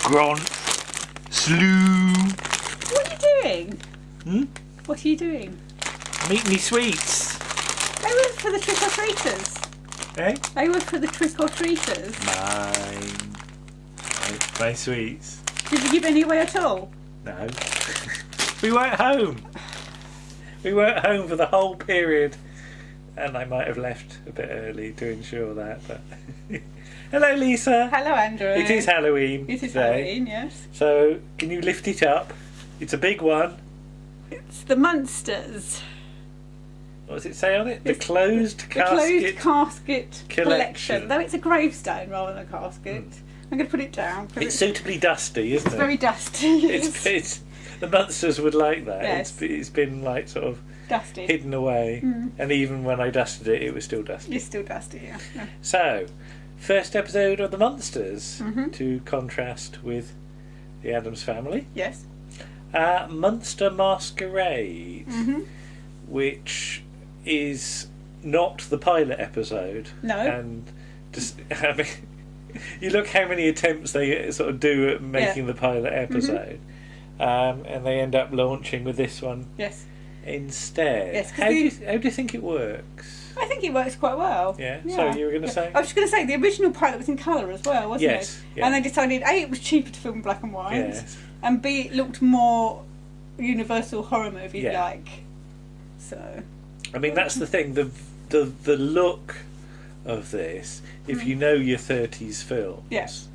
Grant. Slew. What are you doing? Hmm? What are you doing? Meet me sweets. They were for the trick-or-treaters. Eh? They were for the trick-or-treaters. Mine. My sweets. Did you give any away at all? No. We weren't home. We weren't home for the whole period. And I might have left a bit early to ensure that. But hello, Lisa. Hello, Andrew. It is Halloween. It is today. Halloween, yes. So, can you lift it up? It's a big one. It's the Munsters. What does it say on it? The It's closed The casket. closed casket collection. collection. Though it's a gravestone rather than a casket. I'm going to put it down. It's suitably dusty, isn't It's it? very dusty. Yes. It's the Munsters would like that. Yes. It's been like sort of Dusty. hidden away, and even when I dusted it, it was still dusty. It's still dusty, yeah. So, first episode of the Munsters Mhm. to contrast with the Addams Family. Yes. Munster Masquerade, Mm-hmm. which is not the pilot episode. No. And just, I mean, you look how many attempts they sort of do at making the pilot episode, and they end up launching with this one Yes. instead. Yes, 'cause how do you think it works? I think it works quite well. Yeah. So you were going to say? I was just going to say the original pilot was in colour as well, wasn't Yes, it? yeah. And they decided A, it was cheaper to film in black and white, Yes. and B, it looked more Universal horror movie Yeah. like. So. I mean, that's the thing. The look of this, if you know your 30s films, Yes.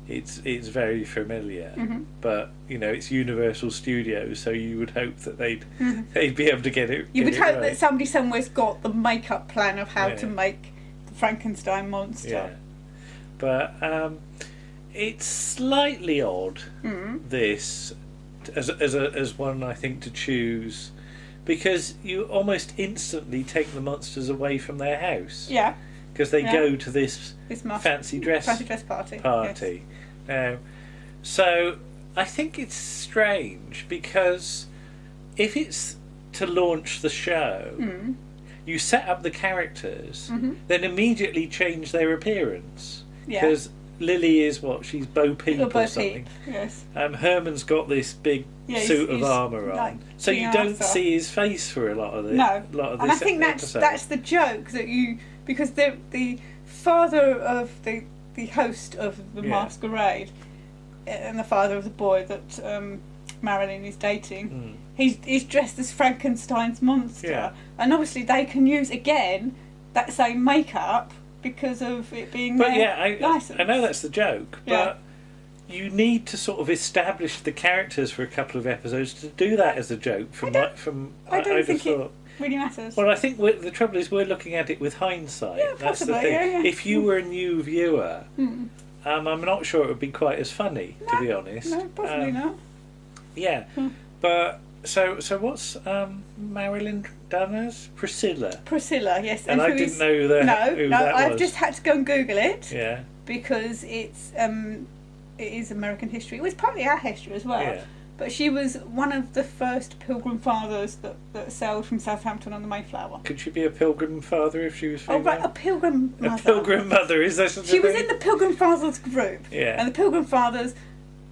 it's very familiar. Mhm. But it's Universal Studios, so you would hope that they'd be able to get it. You would get it hope right. that somebody somewhere's got the makeup plan of how Yeah. to make the Frankenstein monster. Yeah. But it's slightly odd. This as one I think to choose, because you almost instantly take the monsters away from their house. Yeah. Because they Yeah. go to this This fancy dress party. party. Now, so I think it's strange because if it's to launch the show, you set up the characters, then immediately change their appearance. Yeah. Because Lily is what? She's Bo Peep Little Bo or something. Peep, yes. Herman's got this big Yeah, suit of he's armour on, like so King you don't Arthur. see his face for a lot of this. No, lot of and this I think episode. that's the joke that because the father of the host of the Yeah. masquerade and the father of the boy that Marilyn is dating, he's dressed as Frankenstein's monster, Yeah. and obviously they can use again that same makeup because of it being But their yeah, license. I know that's the joke, Yeah. but you need to sort of establish the characters for a couple of episodes to do that as a joke. I don't I'd have think it thought. really matters. Well, I think the trouble is we're looking at it with hindsight. Yeah, That's the possibly, thing. yeah. If you were a new viewer, I'm not sure it would be quite as funny, to be honest. No, possibly not. Yeah, but so what's Marilyn done as? Priscilla. Priscilla, yes. And I who didn't is- know who No, that I've was. just had to go and Google it. Yeah. Because it is American history. It was partly our history as well. Yeah. But she was one of the first Pilgrim Fathers that sailed from Southampton on the Mayflower. Could she be a pilgrim father if she was Oh female? right, a Pilgrim Mother. A pilgrim mother, is that such a She was thing? in the Pilgrim Fathers group. Yeah. And the Pilgrim Fathers,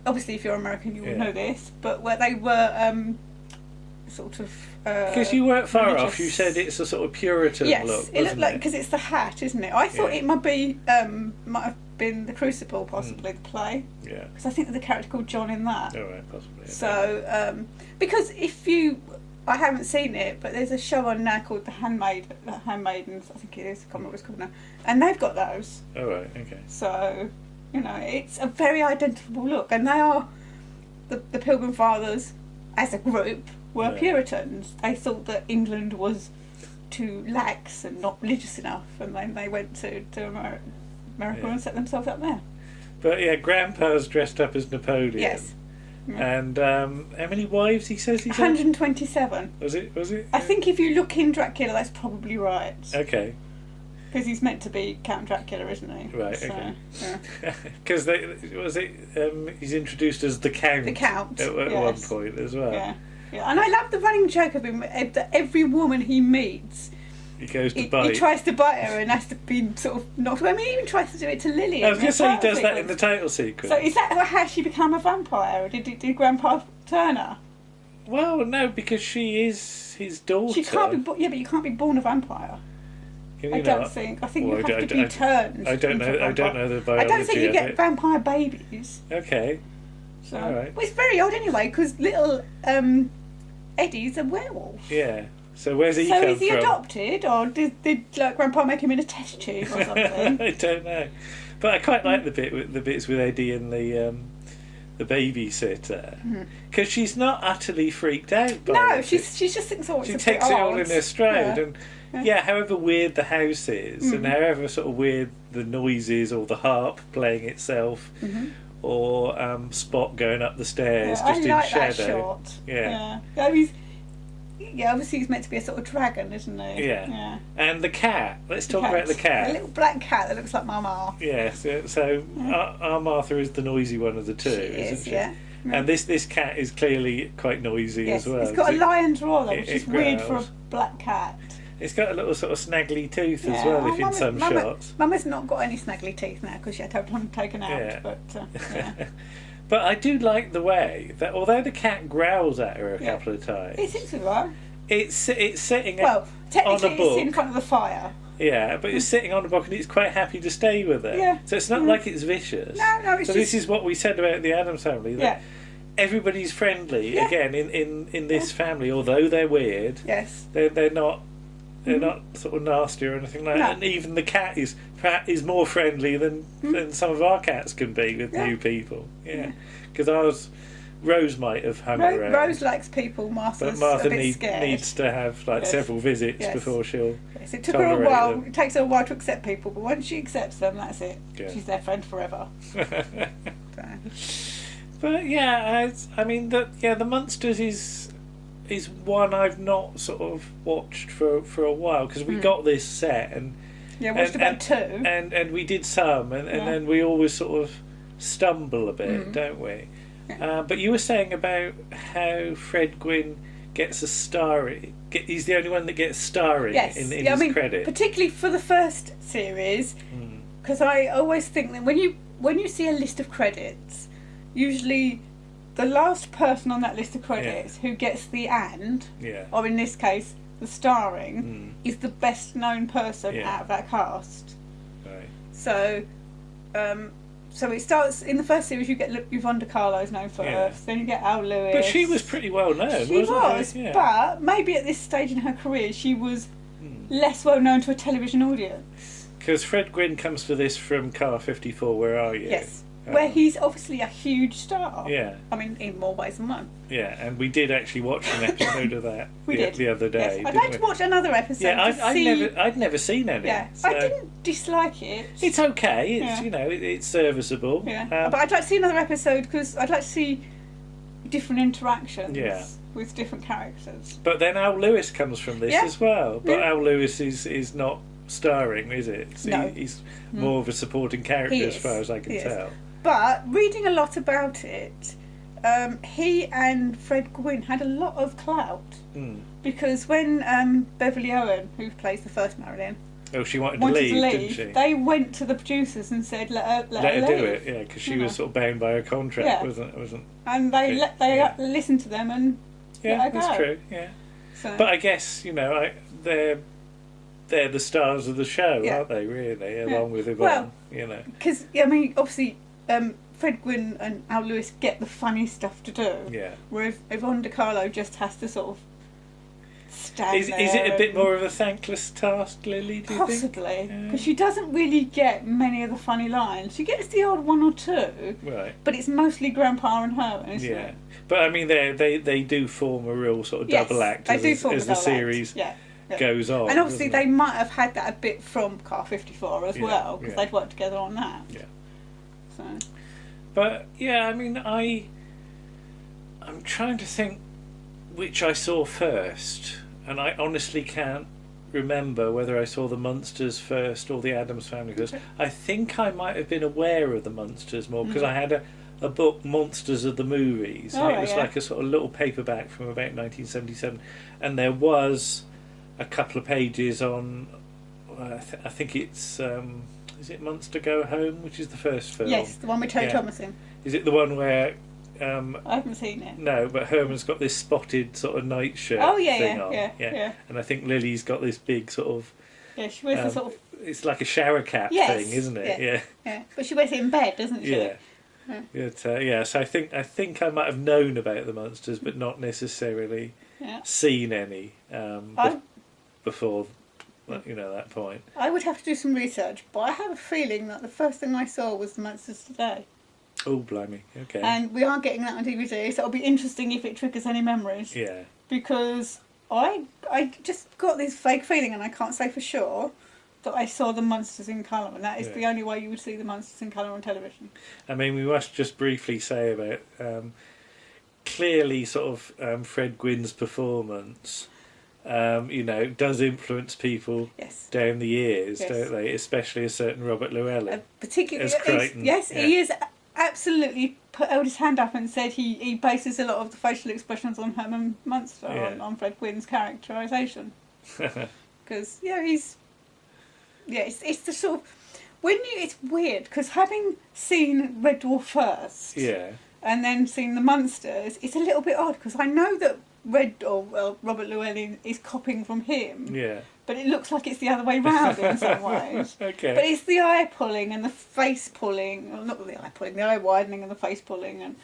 obviously if you're American you will Yeah. know this, but where they were sort of... Because you weren't far religious. off. You said it's a sort of Puritan Yes, look, it looked wasn't like, it? because it's the hat, isn't it? I thought Yeah. it might have been The Crucible, possibly, the play. Yeah. Because I think there's a character called John in that. All right, possibly. So, because I haven't seen it, but there's a show on now called The Handmaidens, I think it is, I can't remember what it's called now, and they've got those. All right, okay. So, it's a very identifiable look, and they are, the Pilgrim Fathers, as a group, were Yeah. Puritans. They thought that England was too lax and not religious enough, and then they went to America Yeah. and set themselves up there. But yeah, Grandpa's dressed up as Napoleon. Yes. And how many wives he says he's had? 127. Was it? I think if you look in Dracula, that's probably right. Okay. Because he's meant to be Count Dracula, isn't he? Right, So, okay. yeah. Because he's introduced as the Count. The Count, at one yes. point as well. Yeah. And I love the running joke of him that every woman he meets, He goes to he bite. tries to bite her and has to be sort of knocked away. I mean, he even tries to do it to Lily. I was going to say he does that in the title sequence. So is that how she became a vampire? Or did Grandpa turn her? Well, no, because she is his daughter. She can't be. Yeah, but you can't be born a vampire. I don't think. I think you have to be turned. I don't know. I don't know the biology. I don't think you get vampire babies. Okay. So, all right. Well, it's very odd anyway because little Eddie's a werewolf. Yeah. So where's he come from? So is he adopted, or did like Grandpa make him in a test tube or something? I don't know, but I quite like the bits with Eddie and the babysitter because she's not utterly freaked out. By she just thinks, oh, it's she a takes bit it all odd. in her stride, Yeah. and however weird the house is, and however sort of weird the noises or the harp playing itself. Or Spot going up the stairs just in shadow. That shot. Yeah. Obviously he's meant to be a sort of dragon, isn't he? Yeah. And the cat. Let's talk about the cat. A little black cat that looks like Mama. Yeah. So our Martha is the noisy one of the two, isn't she? Yeah. And this cat is clearly quite noisy as well. It's got a lion's roar, though, which is weird for a black cat. It's got a little sort of snaggly tooth as well, if in some shots. Mama's not got any snaggly teeth now because she had to have one taken out. Yeah. But But I do like the way that although the cat growls at her a couple of times, it seems to right. It's sitting technically on a book. it's in front of the fire. Yeah, but it's sitting on a book and it's quite happy to stay with her. Yeah. So it's not like it's vicious. No, it's so this is what we said about the Addams family. That everybody's friendly again in this family, although they're weird. Yes. They're not. They're not sort of nasty or anything like that. And even the cat is more friendly than some of our cats can be with new people. Yeah, because Rose might have hung around. Rose likes people. Martha needs to have several visits before she'll. Yes, it took her a while. Them. It takes her a while to accept people, but once she accepts them, that's it. Yeah. She's their friend forever. But yeah, I mean the Munsters is one I've not sort of watched for a while because we got this set and watched about two and we did some and then we always sort of stumble a bit, don't we? Yeah. But you were saying about how Fred Gwynne gets a starring. He's the only one that gets starring in his credit. Particularly for the first series, because I always think that when you see a list of credits, usually the last person on that list of credits who gets the or in this case the starring, is the best known person out of that cast. Right. So, so it starts in the first series. You get Yvonne De Carlo's known first, then you get Al Lewis. But she was pretty well known. She was, but maybe at this stage in her career, she was less well known to a television audience. Because Fred Gwynne comes to this from Car 54. Where are you? Yes. Where he's obviously a huge star. Yeah. I mean, in more ways than one. Yeah, and we did actually watch an episode of that the other day. Yes. I'd like to watch another episode. Yeah, I'd never seen any. Yeah, so I didn't dislike it. It's okay. It's it's serviceable. Yeah, but I'd like to see another episode because I'd like to see different interactions with different characters. But then Al Lewis comes from this as well. But Al Lewis is not starring, is it? So no. He's more of a supporting character as far as I can tell. But reading a lot about it, he and Fred Gwynne had a lot of clout because when Beverly Owen, who plays the first Marilyn, she wanted to leave, didn't she? They went to the producers and said, "Let her do it." Because she was sort of bound by her contract, wasn't? And they listened to them and let her go. That's true. Yeah, but I guess they're the stars of the show, aren't they? Really, along with Yvonne. Well, because obviously. Fred Gwynne and Al Lewis get the funny stuff to do. Yeah. Whereas Yvonne De Carlo just has to sort of stand there. Is it a bit more of a thankless task, Lily, do you think? Possibly. Because she doesn't really get many of the funny lines. She gets the odd one or two. Right. But it's mostly Grandpa and her, isn't it? But I mean, they do form a real sort of double act as the series goes on. And obviously they might have had that a bit from Car 54 as well, because they'd worked together on that. Yeah. So. But I mean, I'm trying to think which I saw first, and I honestly can't remember whether I saw the Munsters first or the Addams Family first. I think I might have been aware of the Munsters more because I had a book, Monsters of the Movies. And it was like a sort of little paperback from about 1977, and there was a couple of pages on. I think it's is it Munster Go Home, which is the first film? Yes, the one with Terry Thomas in. Is it the one where? I haven't seen it. No, but Herman's got this spotted sort of nightshirt thing on. Yeah. And I think Lily's got this big sort of. Yeah, she wears a sort of. It's like a shower cap thing, isn't it? Yeah. But she wears it in bed, doesn't she? Yeah. But, so I think I might have known about the Munsters, but not necessarily seen any before. That point. I would have to do some research, but I have a feeling that the first thing I saw was the Munsters Today. Oh, blimey! Okay. And we are getting that on DVD, so it'll be interesting if it triggers any memories. Yeah. Because I just got this vague feeling, and I can't say for sure, that I saw the Munsters in colour, and that is the only way you would see the Munsters in colour on television. I mean, we must just briefly say about clearly sort of Fred Gwynne's performance. Does influence people down the years, don't they? Especially a certain Robert Llewellyn. Particularly as Crichton. He is absolutely held his hand up and said he bases a lot of the facial expressions on Herman Munster, on Fred Gwynne's characterisation. Because, it's the sort of... It's weird, because having seen Red Dwarf first, and then seen the Munsters, it's a little bit odd, because I know that Robert Llewellyn is copying from him. Yeah. But it looks like it's the other way round in some ways. Okay. But it's the eye pulling and the face pulling, well, not the eye pulling, the eye widening and the face pulling, and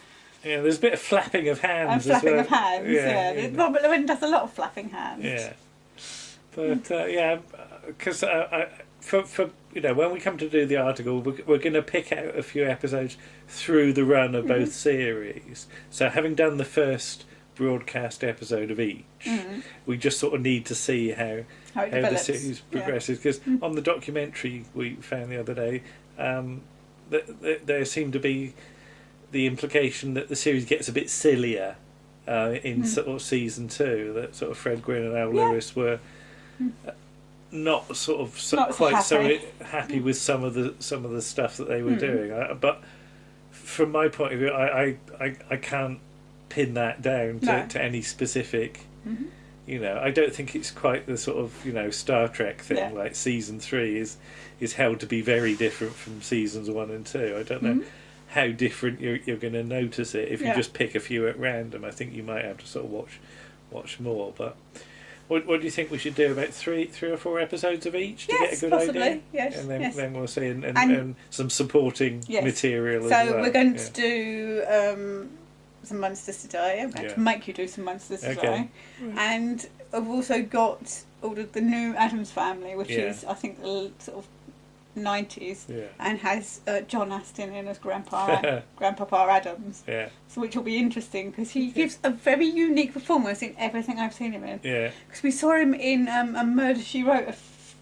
there's a bit of flapping of hands. And flapping of hands. Robert Llewellyn does a lot of flapping hands. Yeah. But because for when we come to do the article, we're going to pick out a few episodes through the run of both series. So having done the first broadcast episode of each, we just sort of need to see how the series progresses, because on the documentary we found the other day there seemed to be the implication that the series gets a bit sillier in sort of season 2, that sort of Fred Gwynne and Al Lewis were not quite so happy with some of the stuff that they were doing, but from my point of view I can't pin that down to any specific. I don't think it's quite the sort of Star Trek thing. Like season 3 is held to be very different from seasons 1 and 2. I don't know how different you're going to notice it if you just pick a few at random. I think you might have to sort of watch more. But what do you think we should do, about three or four episodes of each to get a good idea? Yes, and then we'll see and some supporting material as well. So we're going to do some Munsters today. I'm going to make you do some Munsters today. And I've also got all of the new Addams Family, which is, I think, the sort of 90s, and has John Astin in as Grandpapa Addams. Yeah. So which will be interesting, because he gives a very unique performance in everything I've seen him in. Yeah. Because we saw him in A Murder, She Wrote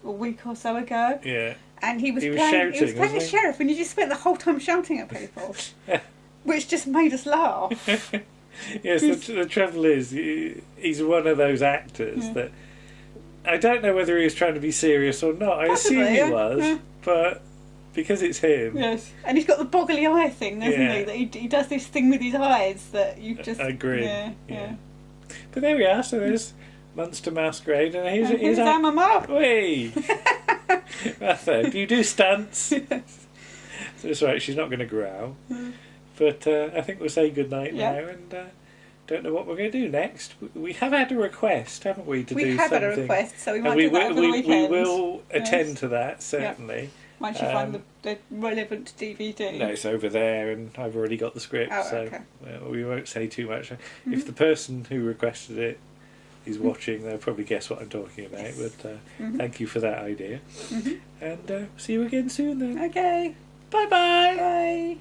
a week or so ago. Yeah. And he was playing a sheriff, and he just spent the whole time shouting at people. Which just made us laugh. Yes, the trouble is, he's one of those actors that I don't know whether he was trying to be serious or not. I assume he was, but because it's him. Yes, and he's got the boggly eye thing, doesn't he? That he does this thing with his eyes that you just... I agree. Yeah. But there we are, so there's Munster Masquerade, and here's our mama. Whee! Martha, do you do stunts? Yes. So it's right, she's not going to growl. But I think we'll say goodnight now, and don't know what we're going to do next. We have had a request, haven't we, to do something? We have had a request, so we might do that over the weekend. We will attend to that, certainly. Once you find the relevant DVD. No, it's over there, and I've already got the script, so we won't say too much. If the person who requested it is watching, they'll probably guess what I'm talking about, but thank you for that idea. And see you again soon, then. Okay. Bye-bye. Bye.